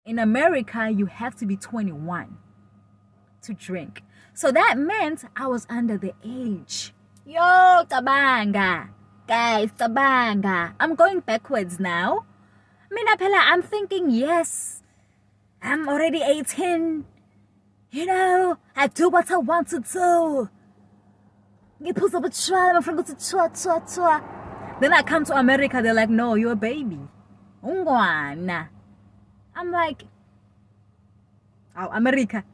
In America, you have to be 21 to drink. So that meant I was under the age. Yo, tabanga. Guys, tabanga. I'm going backwards now. Mina phela, I'm thinking, yes, I'm already 18. You know, I do what I want to do. Ngiphuza ubutshwala, my friend goes to chwa. Then I come to America, they're like, no, you're a baby. Ungwana. I'm like, oh, America.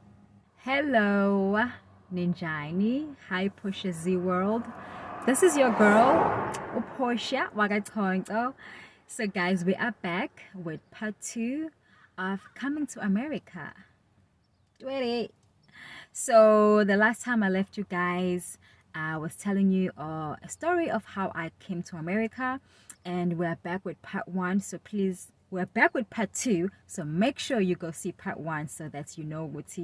Hello, Ninjani. Hi, Portia Z World. This is your girl, Portia. So guys, we are back with part 2 of coming to America. So the last time I left you guys, I was telling you a story of how I came to America, and we're back with part 1. So please, we're back with part 2. So make sure you go see part 1 so that you know what's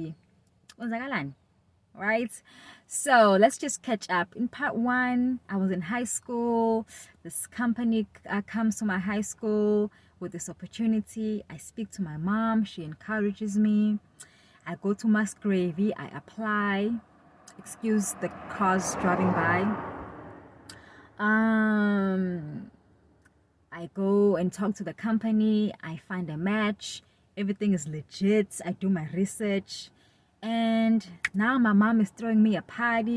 right? So let's just catch up. In part 1, I was in high school. This company comes to my high school with this opportunity. I speak to my mom. She encourages me. I go to Musgrave. I apply. Excuse the cars driving by. I go and talk to the company. I find a match. Everything is legit. I do my research. And now my mom is throwing me a party.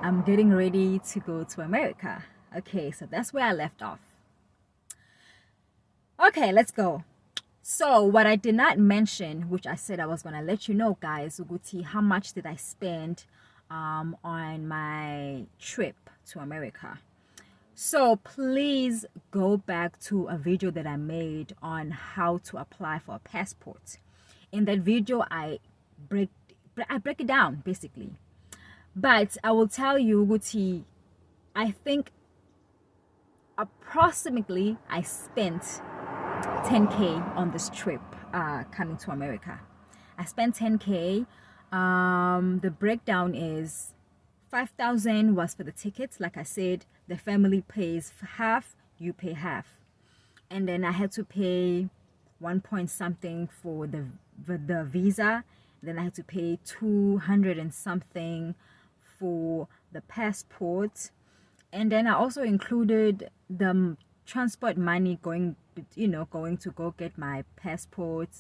I'm getting ready to go to America. Okay, so that's where I left off. Okay, let's go. So what I did not mention, which I said I was going to let you know, guys, Uguti, how much did I spend on my trip to America. So please go back to a video that I made on how to apply for a passport. In that video, I break it down basically. But I will tell you, Guti, I think approximately I spent 10K on this trip coming to America. I spent 10K. The breakdown is 5,000 was for the tickets. Like I said, the family pays half, you pay half. And then I had to pay 1 point something for the visa. Then I had to pay 200 and something for the passport. And then I also included the transport money going to go get my passport,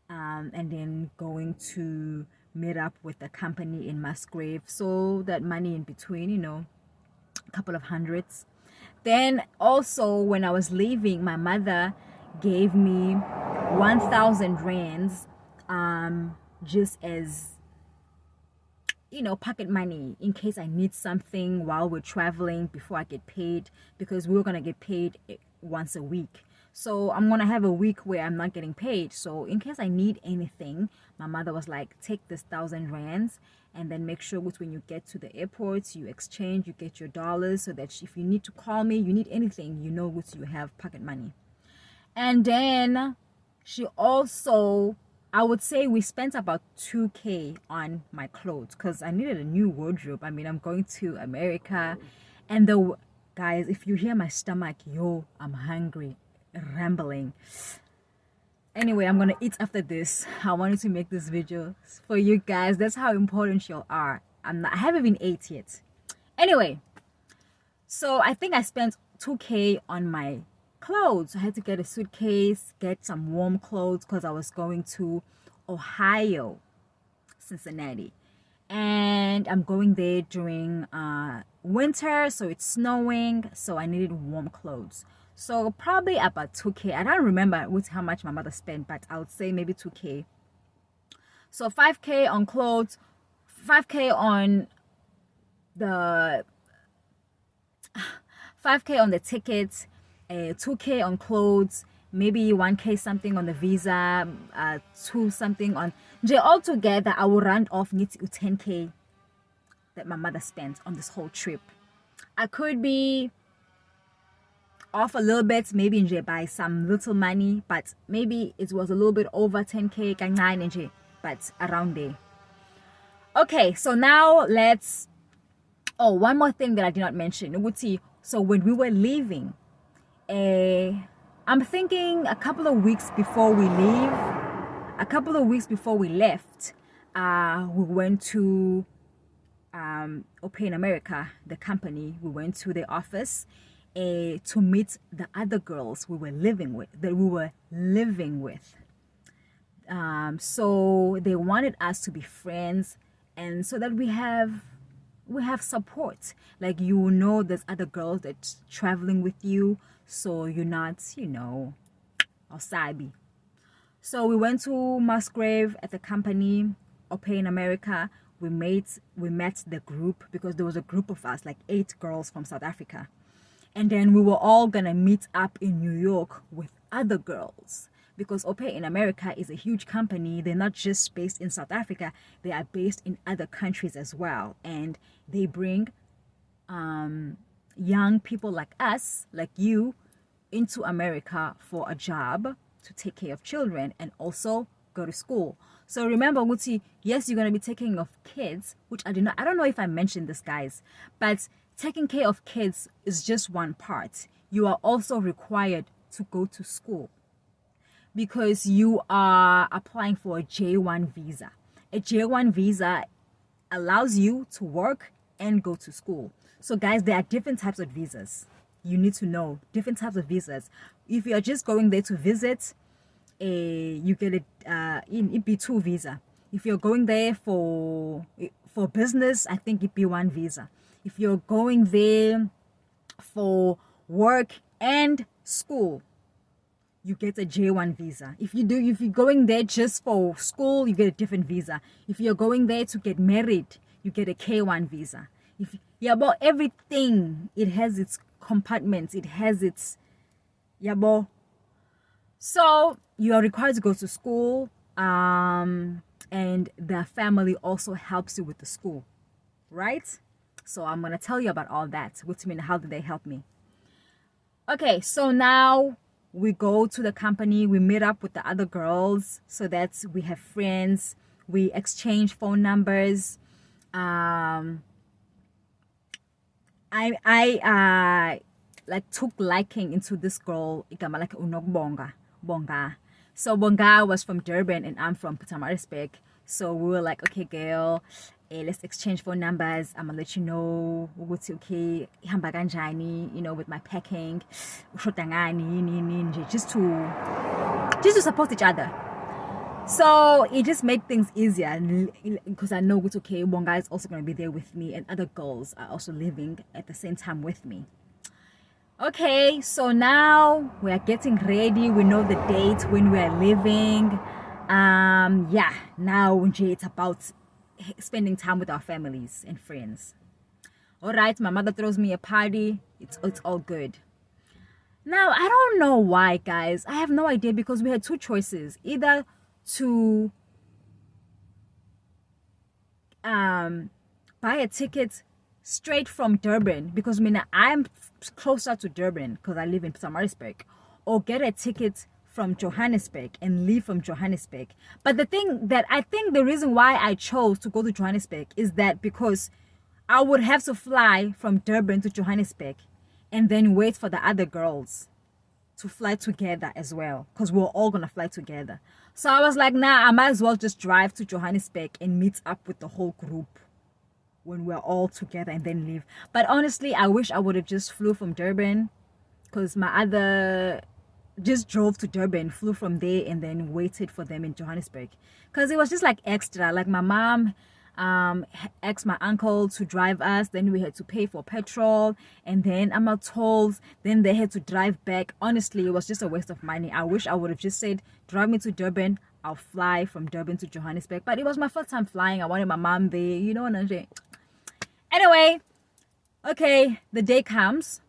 and then going to meet up with the company in Musgrave. So that money in between, a couple of hundreds. Then also when I was leaving, my mother gave me 1,000 rands, just as pocket money in case I need something while we're traveling before I get paid, because we were gonna get paid once a week. So I'm gonna have a week where I'm not getting paid. So in case I need anything, my mother was like, take this 1,000 rands and then make sure when you get to the airport, you exchange, you get your dollars, so that if you need to call me, you need anything, you have pocket money. And then she also, I would say we spent about 2K on my clothes because I needed a new wardrobe. I mean, I'm going to America, and guys, if you hear my stomach, I'm hungry, rambling. Anyway, I'm gonna eat after this. I wanted to make this video for you guys. That's how important you are. I haven't even ate yet. Anyway, so I think I spent 2K on my clothes. I had to get a suitcase, get some warm clothes because I was going to Ohio, Cincinnati, and I'm going there during winter, so it's snowing, so I needed warm clothes. So probably about 2K. I don't remember how much my mother spent, but I would say maybe 2K. So 5K on clothes, 5K on the 5K on the tickets, 2K on clothes, maybe 1K something on the visa, 2 something on altogether. I will round off 10K that my mother spent on this whole trip. I could be off a little bit, maybe by some little money, but maybe it was a little bit over 10K, but around there. Okay, so now one more thing that I did not mention. So when we were leaving, I'm thinking a couple of weeks before we leave, a couple of weeks before we left, we went to Open America, the company. We went to the office to meet the other girls we were living with. So they wanted us to be friends, and so that we have support. Like, you know, there's other girls that's traveling with you, so you're not, outside. So we went to Musgrave at the company, Open America. We met the group, because there was a group of us, like 8 girls from South Africa. And then we were all gonna meet up in New York with other girls, because Open in America is a huge company. They're not just based in South Africa, they are based in other countries as well. And they bring young people like us, like you, into America for a job, to take care of children and also go to school. So remember, Guti, yes, you're going to be taking care of kids, which I don't know if I mentioned this, guys, but taking care of kids is just one part. You are also required to go to school, because you are applying for a J1 visa. A J1 visa allows you to work and go to school. So guys, there are different types of visas. You need to know different types of visas. If you're just going there to visit, you get in B2 visa. If you're going there for business, I think it B1 visa. If you're going there for work and school, you get a J1 visa. If you're going there just for school, you get a different visa. If you're going there to get married, you get a K1 visa. About everything, it has its compartments, it has its so you are required to go to school, and the family also helps you with the school, right? So I'm gonna tell you about all that. What do you mean, how did they help me? Okay, so now we go to the company, we meet up with the other girls, so that we have friends, we exchange phone numbers. I like took liking into this girl, igama like Bonga. So Bonga was from Durban and I'm from Pietermaritzburg. So we were like, okay girl, let's exchange phone numbers. I'm gonna let you know what's okay, ihamba kanjani, with my packing, just to support each other. So it just made things easier, because I know it's okay, one guy is also going to be there with me, and other girls are also living at the same time with me. Okay, so now we are getting ready. We know the date when we are leaving. Now it's about spending time with our families and friends. All right, my mother throws me a party. It's all good. Now, I don't know why, guys. I have no idea, because we had 2 choices. Either to buy a ticket straight from Durban, because I'm closer to Durban because I live in Pietermaritzburg, or get a ticket from Johannesburg and leave from Johannesburg. But the reason why I chose to go to Johannesburg is that because I would have to fly from Durban to Johannesburg and then wait for the other girls to fly together as well, because we're all gonna fly together. So I was like, nah, I might as well just drive to Johannesburg and meet up with the whole group when we're all together and then leave. But honestly, I wish I would have just flew from Durban, because my other just drove to Durban, flew from there, and then waited for them in Johannesburg, because it was just like extra. Like, my mom asked my uncle to drive us, then we had to pay for petrol, and then I'm not told, then they had to drive back. Honestly, it was just a waste of money. I wish I would have just said, drive me to Durban, I'll fly from Durban to Johannesburg. But it was my first time flying. I wanted my mom there, what I'm saying. Anyway, okay, the day comes.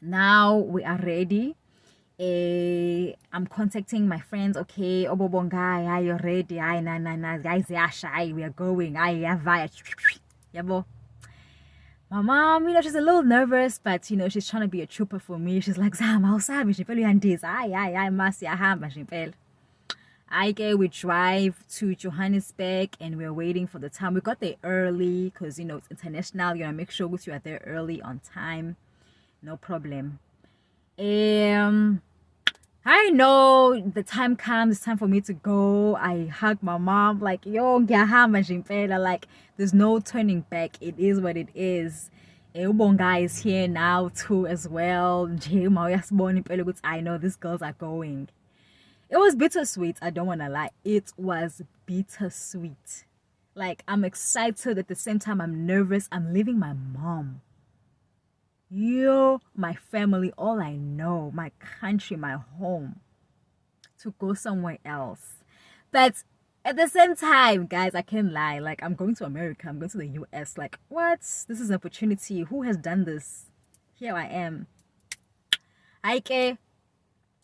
Now we are ready. I'm contacting my friends. Okay, Obobonga, you're ready. Guys, we are going. Yabo. My mom, she's a little nervous, but she's trying to be a trooper for me. She's like, Zam, how sabi she feel this? We drive to Johannesburg, and we're waiting for the time. We got there early because it's international. You gotta make sure you are there early on time. No problem. I know the time comes, it's time for me to go. I hug my mom, like, yo, ngiyahamba nje impela. Like, there's no turning back. It is what it is. Ubonga is here now too as well. Nje uma uyasibona impela ukuthi I know these girls are going. It was bittersweet, I don't want to lie. It was bittersweet. Like, I'm excited at the same time. I'm nervous. I'm leaving my mom. My family, all I know, my country, my home, to go somewhere else. But at the same time, guys, I can't lie. Like, I'm going to America. I'm going to the US. Like, what? This is an opportunity. Who has done this? Here I am. Okay.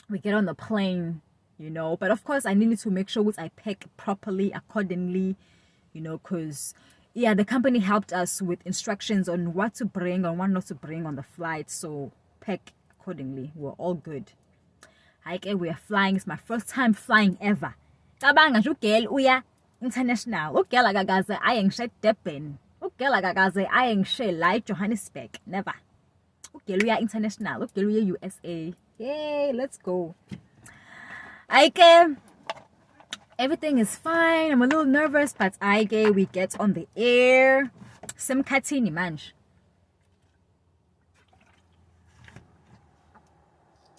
We get on the plane, But of course, I needed to make sure that I pack properly, accordingly, because the company helped us with instructions on what to bring and what not to bring on the flight. So pack accordingly. We're all good. Okay, we are flying. It's my first time flying ever. Cabanga nje ugel uya international. Ugel akakaze ayengishe Durban. Ugel akakaze ayengishe la Johannesburg. Never. Ugel uya international. Ugel uya USA. Yay, let's go. Okay. Everything is fine. I'm a little nervous, but we get on the air. Simkatini manj.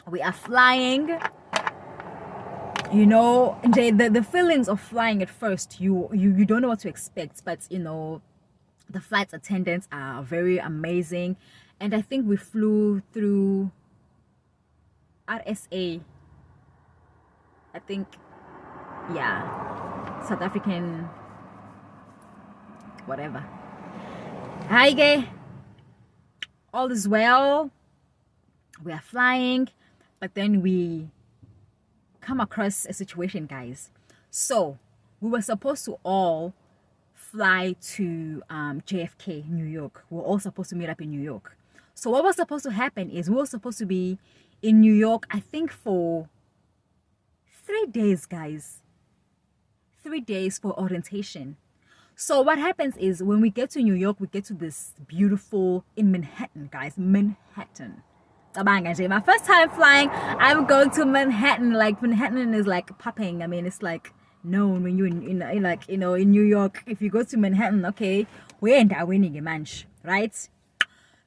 We are flying. The feelings of flying at first, you don't know what to expect, but the flight attendants are very amazing. And I think we flew through RSA. I think, South African, whatever. Hi, all is well. We are flying, but then we come across a situation, guys. So we were supposed to all fly to JFK, New York. We were all supposed to meet up in New York. So what was supposed to happen is we were supposed to be in New York, I think, for 3 days, guys. 3 days for orientation. So what happens is when we get to New York, we get to this beautiful, in Manhattan, guys. Manhattan. My first time flying, I'm going to Manhattan. Like, Manhattan is like popping. I mean, it's like known when you're in New York. If you go to Manhattan, okay, we end up winning a match, right?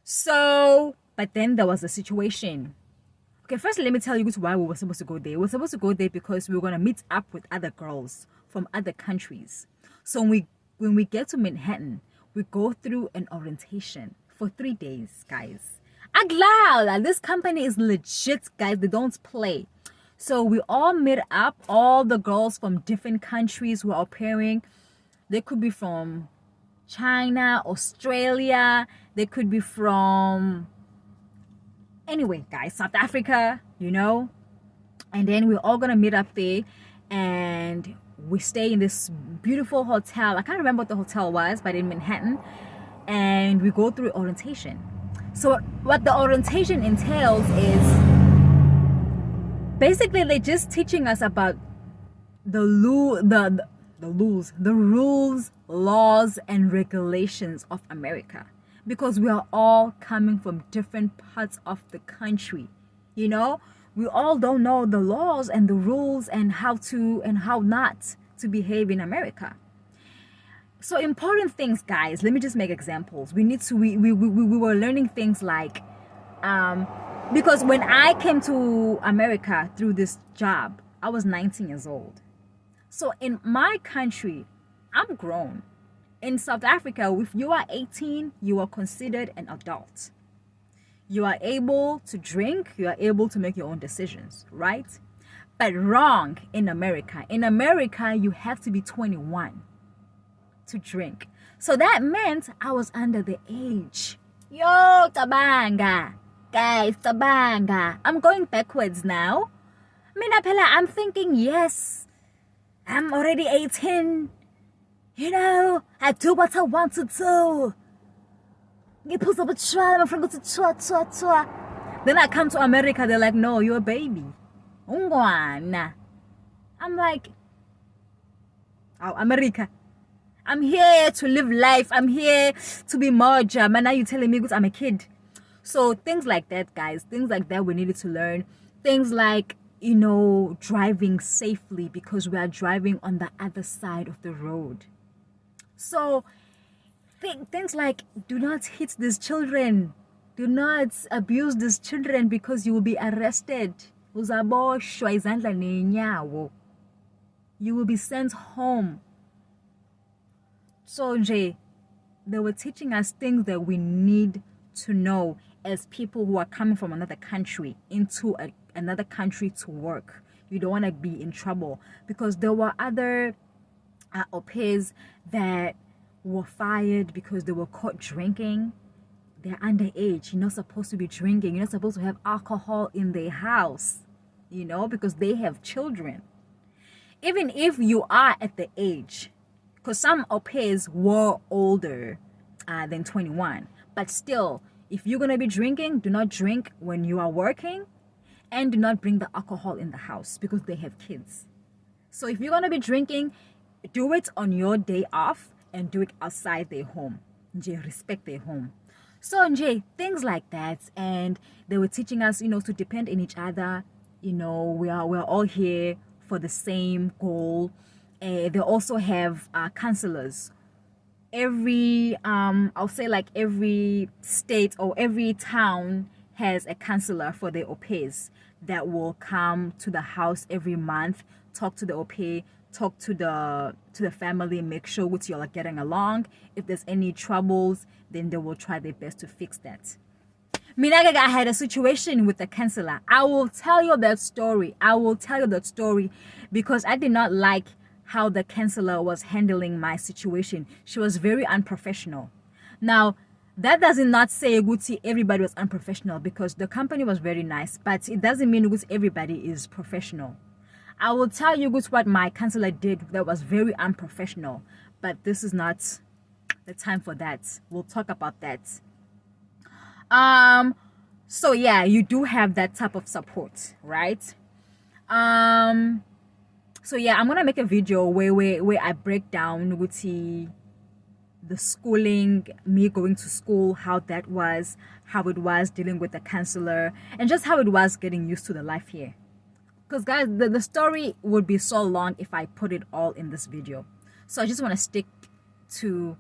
So, but then there was a situation. Okay, first let me tell you why we were supposed to go there. We were supposed to go there because we were going to meet up with other girls from other countries. So when we get to Manhattan, we go through an orientation for 3 days, guys. Aglala, this company is legit, guys. They don't play. So we all meet up, all the girls from different countries who are appearing. They could be from China, Australia. They could be from, anyway, guys, South Africa, And then we're all gonna meet up there, and we stay in this beautiful hotel. I can't remember what the hotel was, but in Manhattan. And we go through orientation. So what the orientation entails is basically they're just teaching us about the rules, laws, and regulations of America, because we are all coming from different parts of the country. We all don't know the laws and the rules and how to and how not to behave in America. So important things, guys. Let me just make examples. We were learning things like, because when I came to America through this job, I was 19 years old. So in my country, I'm grown. In South Africa, if you are 18, you are considered an adult. You are able to drink. You are able to make your own decisions, right? But wrong in America. In America, you have to be 21 to drink. So that meant I was under the age. Yo, tabanga. Guys, tabanga. I'm going backwards now. Mina phela, I'm thinking, yes, I'm already 18. I do what I want to do. Then I come to America, they're like, no, you're a baby. Ungwana. I'm like, oh, America. I'm here to live life. I'm here to be Moja. Man, now you're telling me I'm a kid. So things like that, guys. Things like that we needed to learn. Things like, driving safely because we are driving on the other side of the road. So things like, do not hit these children, do not abuse these children because you will be arrested. Uzaboshwa izandla neenyawo. You will be sent home. So Jay, they were teaching us things that we need to know as people who are coming from another country into another country to work. You don't want to be in trouble, because there were other au pairs that were fired because they were caught drinking. They're underage. You're not supposed to be drinking. You're not supposed to have alcohol in their house, because they have children. Even if you are at the age, because some au pairs were older than 21, but still, if you're going to be drinking, do not drink when you are working, and do not bring the alcohol in the house because they have kids. So if you're going to be drinking, do it on your day off and do it outside their home. Respect their home. So things like that. And they were teaching us, to depend on each other. We're all here for the same goal. They also have counselors. Every I'll say like every state or every town has a counselor for the au pairs that will come to the house every month, talk to the au pair, talk to the family, make sure with you all are getting along. If there's any troubles, then they will try their best to fix that. Minaga, I had a situation with the counselor. I will tell you that story. Because I did not like how the counselor was handling my situation. She was very unprofessional. Now, that does not say Gucci everybody was unprofessional, because the company was very nice, but it doesn't mean Gucci everybody is professional. I will tell you what my counselor did that was very unprofessional, but this is not the time for that. We'll talk about that. So yeah, you do have that type of support, right? So yeah, I'm gonna make a video where I break down the schooling, me going to school, how it was dealing with the counselor, and just how it was getting used to the life here. Because guys, the story would be so long if I put it all in this video. So I just want to stick to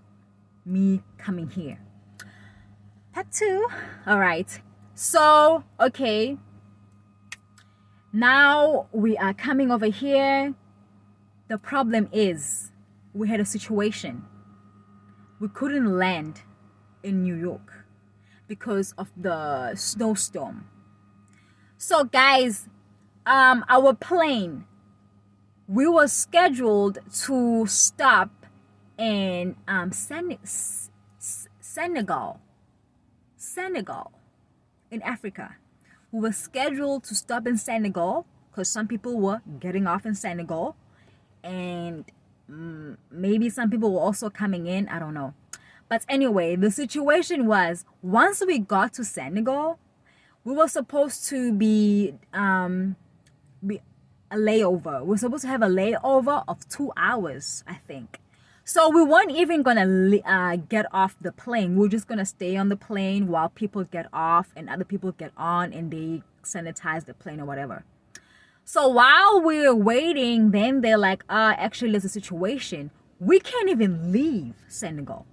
me coming here. Part 2. All right. So, okay. Now we are coming over here. The problem is we had a situation. We couldn't land in New York because of the snowstorm. So guys, our plane, we were scheduled to stop in Senegal in Africa. We were scheduled to stop in Senegal because some people were getting off in Senegal, and maybe some people were also coming in, I don't know. But anyway, the situation was, once we got to Senegal, we were supposed to be a layover. We're supposed to have a layover of 2 hours, I think. So we weren't even gonna get off the plane. We're just gonna stay on the plane while people get off and other people get on and they sanitize the plane or whatever. So while we're waiting, then they're like, actually there's a situation. We can't even leave Senegal.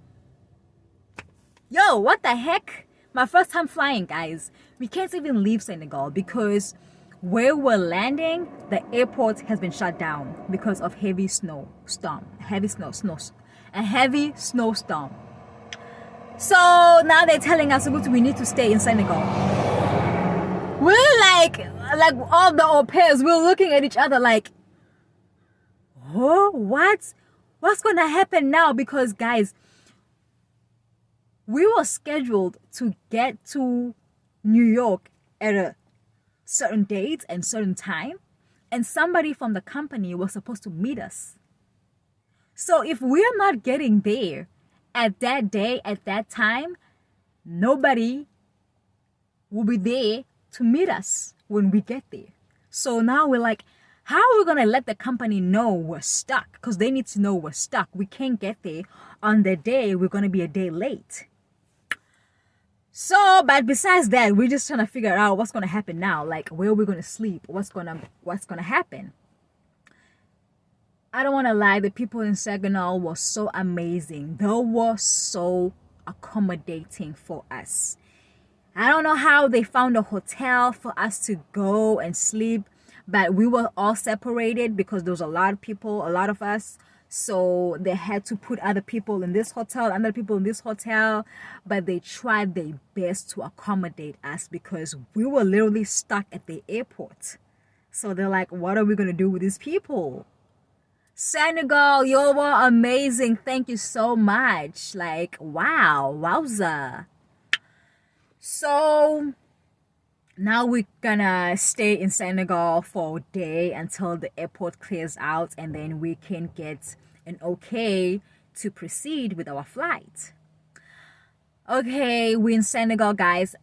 Yo, what the heck? My first time flying, guys. We can't even leave Senegal because where we're landing, the airport has been shut down because of heavy snowstorm. A heavy snowstorm. So now they're telling us we need to stay in Senegal. We're like all the au pairs, we're looking at each other like, oh, what's gonna happen now? Because guys, we were scheduled to get to New York at a certain date and certain time, and somebody from the company was supposed to meet us. So if we're not getting there at that day, at that time, nobody will be there to meet us when we get there. So now we're like, how are we gonna let the company know we're stuck? Because they need to know we're stuck. We can't get there on the day. We're gonna be a day late. So, but besides that, we're just trying to figure out what's gonna happen now. Like, where we're gonna sleep, what's gonna happen. I don't want to lie, the people in Saginaw were so amazing. They were so accommodating for us. I don't know how they found a hotel for us to go and sleep, but we were all separated because there was a lot of people, a lot of us. So they had to put other people in this hotel, other people in this hotel, but they tried their best to accommodate us because we were literally stuck at the airport. So they're like, what are we going to do with these people? Senegal, you were amazing. Thank you so much. Like, wow, wowza. So now we're gonna stay in Senegal for a day until the airport clears out, and then we can get an okay to proceed with our flight. Okay, we're in Senegal, guys.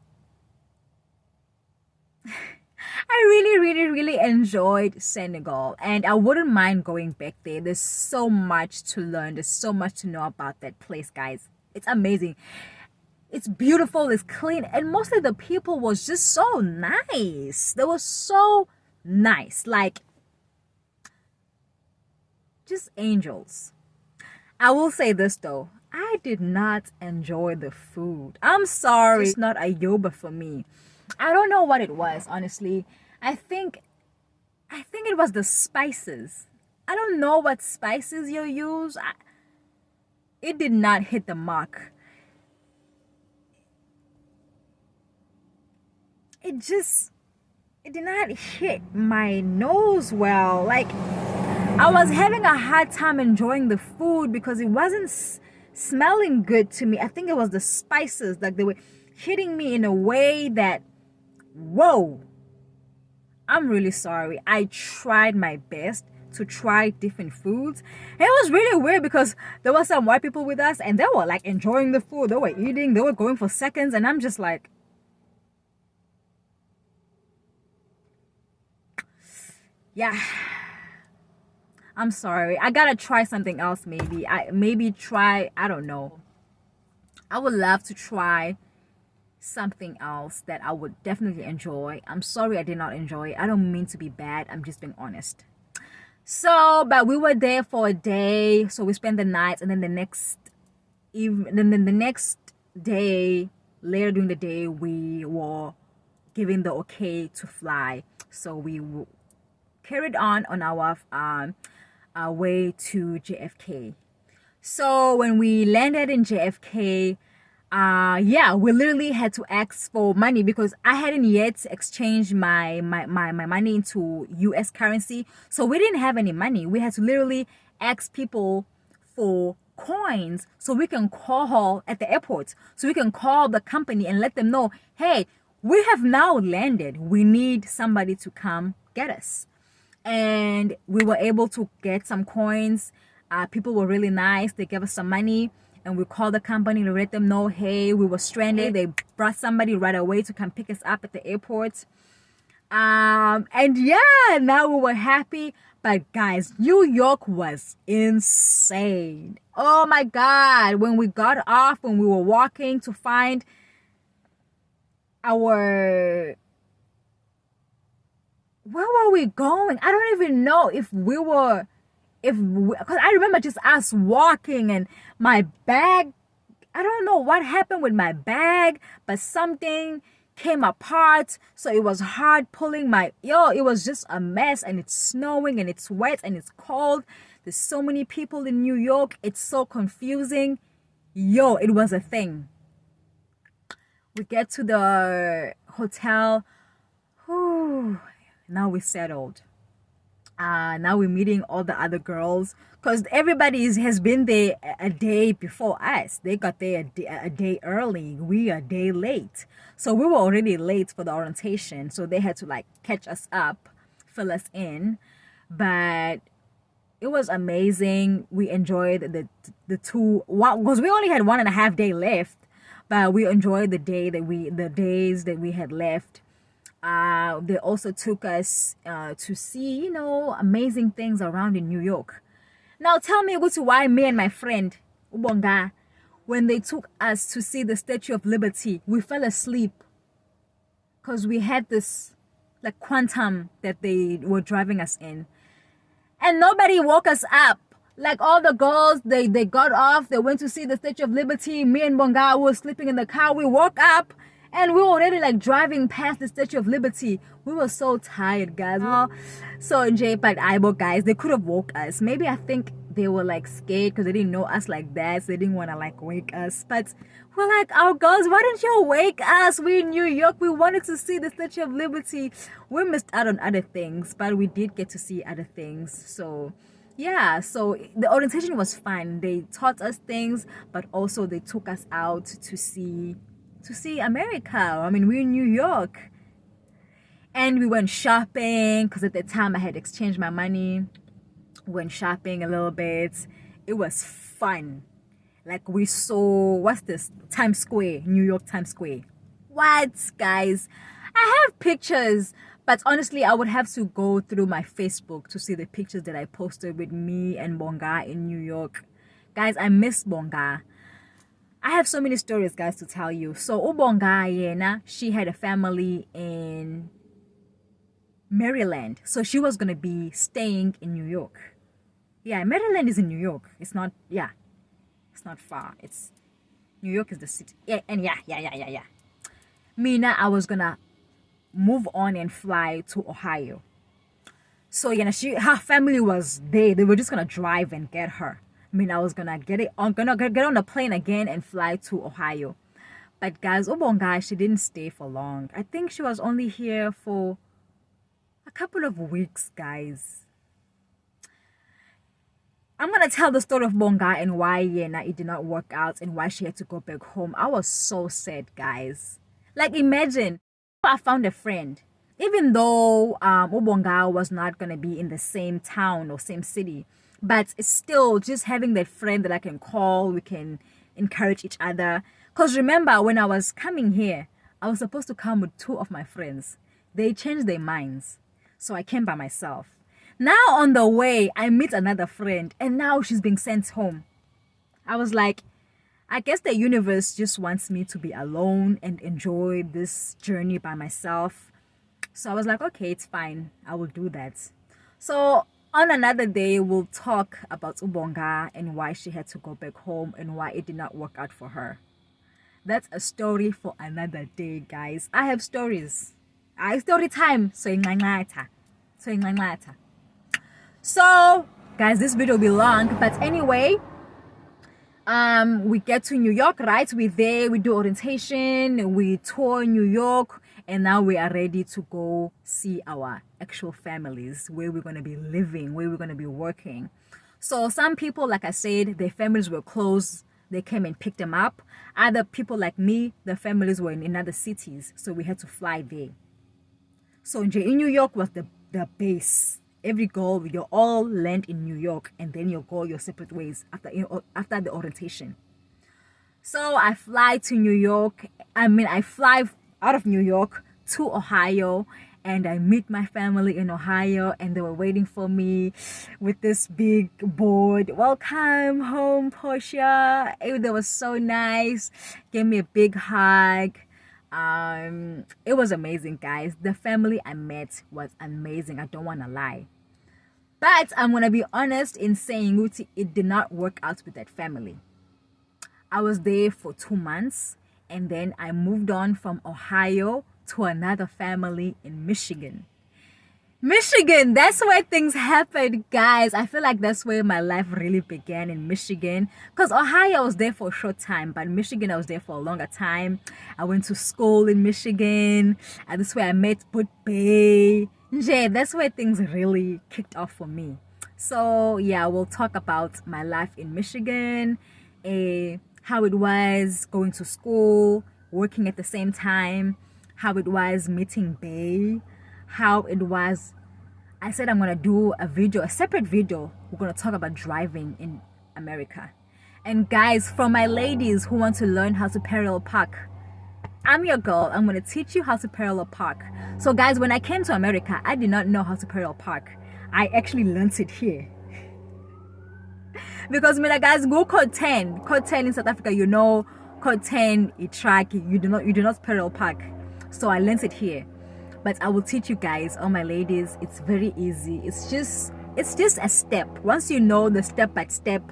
I really enjoyed Senegal, and I wouldn't mind going back there. There's so much to learn. There's so much to know about that place, guys. It's amazing. It's beautiful, it's clean, and mostly the people was just so nice. They were so nice, like just angels. I will say this though, I did not enjoy the food. I'm sorry, it's not a yoba for me. I don't know what it was, honestly. I think it was the spices. I don't know what spices you use. It did not hit the mark. It did not hit my nose well. Like, I was having a hard time enjoying the food because it wasn't smelling good to me. I think it was the spices, like they were hitting me in a way that, whoa, I'm really sorry. I tried my best to try different foods. And it was really weird because there were some white people with us and they were like enjoying the food. They were eating, they were going for seconds, and I'm just like, yeah, I'm sorry. I gotta try something else. Maybe I don't know. I would love to try something else that I would definitely enjoy. I'm sorry I did not enjoy it. I don't mean to be bad. I'm just being honest. So, but we were there for a day. So we spent the night, and then the next the next day, later during the day, we were given the okay to fly. So we carried on our way to JFK. So when we landed in JFK, yeah, we literally had to ask for money because I hadn't yet exchanged my money into US currency. So we didn't have any money. We had to literally ask people for coins so we can call at the airport. So we can call the company and let them know, hey, we have now landed. We need somebody to come get us. And we were able to get some coins. People were really nice. They gave us some money, and we called the company to let them know, hey, we were stranded. They brought somebody right away to come pick us up at the airport. And yeah, now we were happy. But guys, New York was insane. Oh my God. When we got off, when we were walking to find where were we going? I don't even know because I remember just us walking and my bag, I don't know what happened with my bag, but something came apart. So it was hard pulling it was just a mess, and it's snowing and it's wet and it's cold. There's so many people in New York. It's so confusing. It was a thing. We get to the hotel. Whew. Now we settled. Now we're meeting all the other girls because everybody has been there a day before us. They got there a day early. We are a day late. So we were already late for the orientation. So they had to like catch us up, fill us in. But it was amazing. We enjoyed the two, because we only had 1.5 days left. But we enjoyed the days that we had left. They also took us to see, amazing things around in New York. Now tell me, why me and my friend Ubonga, when they took us to see the Statue of Liberty, we fell asleep because we had this like quantum that they were driving us in, and nobody woke us up. Like all the girls, they got off, they went to see the Statue of Liberty. Me and Bonga were sleeping in the car. We woke up and we were already like driving past the Statue of Liberty. We were so tired, guys. So Jay, but Ibo guys, they could have woke us. Maybe I think they were like scared because they didn't know us like that, so they didn't want to like wake us. But we're like, our girls, why didn't you wake us? We're in New York. We wanted to see the Statue of Liberty. We missed out on other things, but we did get to see other things. So yeah, so the orientation was fun. They taught us things, but also they took us out to see America. I mean, we're in New York. And we went shopping because at the time I had exchanged my money. Went shopping a little bit. It was fun. Like we saw, what's this? Times Square, New York Times Square. What, guys? I have pictures, but honestly, I would have to go through my Facebook to see the pictures that I posted with me and Bonga in New York. Guys, I miss Bonga. I have so many stories, guys, to tell you. So, Bonga, Yena, she had a family in Maryland. So she was going to be staying in New York. Yeah, Maryland is in New York. It's not, yeah. It's not far. It's, New York is the city. Yeah, and yeah. Mina, I was going to move on and fly to Ohio. So, her family was there. They were just going to drive and get her. I mean, I was going to get on the plane again and fly to Ohio. But guys, Obonga, she didn't stay for long. I think she was only here for a couple of weeks, guys. I'm going to tell the story of Bonga and why it did not work out and why she had to go back home. I was so sad, guys. Like, imagine, I found a friend. Even though Obonga was not going to be in the same town or same city, but it's still just having that friend that I can call, we can encourage each other. Because remember, when I was coming here, I was supposed to come with 2 of my friends. They changed their minds. So I came by myself. Now on the way, I meet another friend and now she's being sent home. I was like, I guess the universe just wants me to be alone and enjoy this journey by myself. So I was like, okay, it's fine. I will do that. So on another day, we'll talk about Ubonga and why she had to go back home and why it did not work out for her. That's a story for another day, guys. I have stories. Story time. So, guys, this video will be long, but anyway, we get to New York, right? We're there, we do orientation, we tour New York, and now we are ready to go see our actual families, where we're going to be living, where we're going to be working. So some people, like I said, their families were close. They came and picked them up. Other people like me, their families were in other cities, so we had to fly there. So in New York was the base. Every girl, you all land in New York, and then you go your separate ways after the orientation. So I fly to New York. I fly out of New York to Ohio, and I meet my family in Ohio, and they were waiting for me with this big board. Welcome home, Portia. They were so nice. Gave me a big hug. It was amazing, guys. The family I met was amazing. I don't want to lie. But I'm going to be honest in saying it did not work out with that family. I was there for 2 months, and then I moved on from Ohio to another family in Michigan. Michigan, that's where things happened, guys. I feel like that's where my life really began, in Michigan. Because Ohio, I was there for a short time, but Michigan, I was there for a longer time. I went to school in Michigan, and that's where I met Bay. Yeah, that's where things really kicked off for me. So yeah, we'll talk about my life in Michigan, how it was going to school, working at the same time, how it was meeting Bay, how it was. I said I'm gonna do a separate video. We're gonna talk about driving in America. And guys, for my ladies who want to learn how to parallel park, I'm your girl. I'm gonna teach you how to parallel park. So guys, when I came to America, I did not know how to parallel park. I actually learned it here. Because mina guys go code 10 in South Africa, you know, code 10 a track, you do not parallel park. So I learned it here, but I will teach you guys, all my ladies. It's very easy. It's just a step. Once you know the step by step,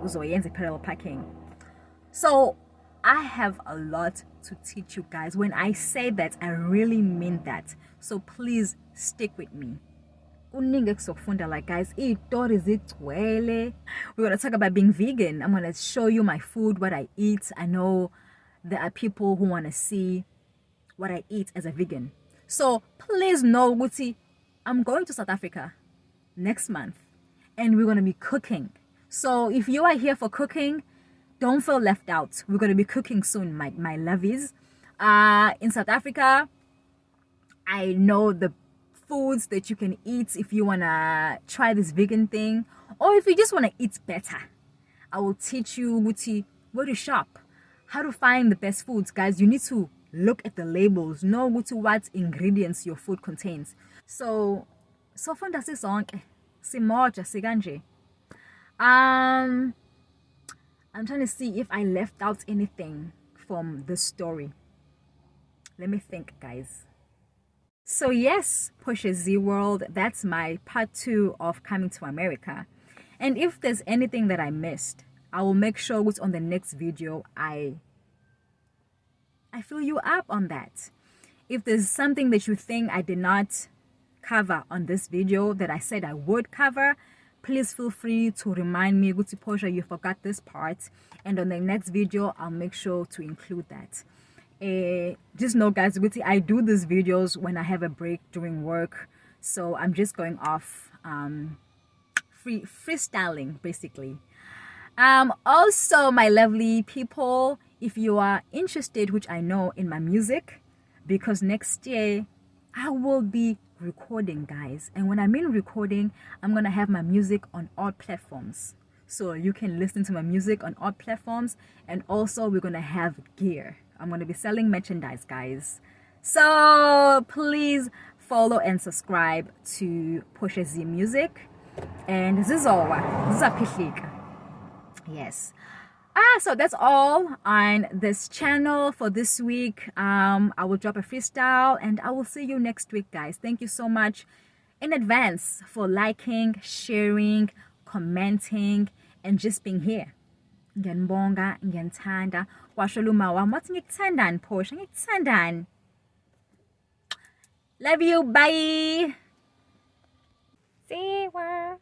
uzoyenza parallel parking. So I have a lot to teach you guys. When I say that, I really mean that. So please stick with me. Like guys, we're gonna talk about being vegan. I'm gonna show you my food, what I eat. I know there are people who want to see what I eat as a vegan. So please know, Guti, I'm going to South Africa next month and we're gonna be cooking. So if you are here for cooking, don't feel left out. We're gonna be cooking soon, my lovies. In South Africa, I know the foods that you can eat if you wanna try this vegan thing, or if you just wanna eat better. I will teach you, Guti, where to shop, how to find the best foods. Guys, you need to look at the labels, know what ingredients your food contains. So funda sisonke simoja sikanje. I'm trying to see if I left out anything from the story. Let me think, guys. So yes, Portia Z World, that's my part 2 of coming to America. And if there's anything that I missed, I will make sure it's on the next video. I fill you up on that. If there's something that you think I did not cover on this video that I said I would cover, please feel free to remind me, Guti Portia, you forgot this part, and on the next video I'll make sure to include that. Just know, guys, Guti, I do these videos when I have a break during work, so I'm just going off freestyling basically. Also, my lovely people, if you are interested, which I know, in my music, because next year I will be recording, guys. And when I mean recording, I'm gonna have my music on all platforms, so you can listen to my music on all platforms. And also we're gonna have gear. I'm gonna be selling merchandise, guys. So please follow and subscribe to Portia Z Music. And this is all. Yes. So that's all on this channel for this week. I will drop a freestyle and I will see you next week, guys. Thank you so much in advance for liking, sharing, commenting, and just being here. Ngiyanibonga, ngiyanithanda. Kwasho lumawa, wathi ngikuthandani Portia, ngikuthandani. Love you, bye. See where.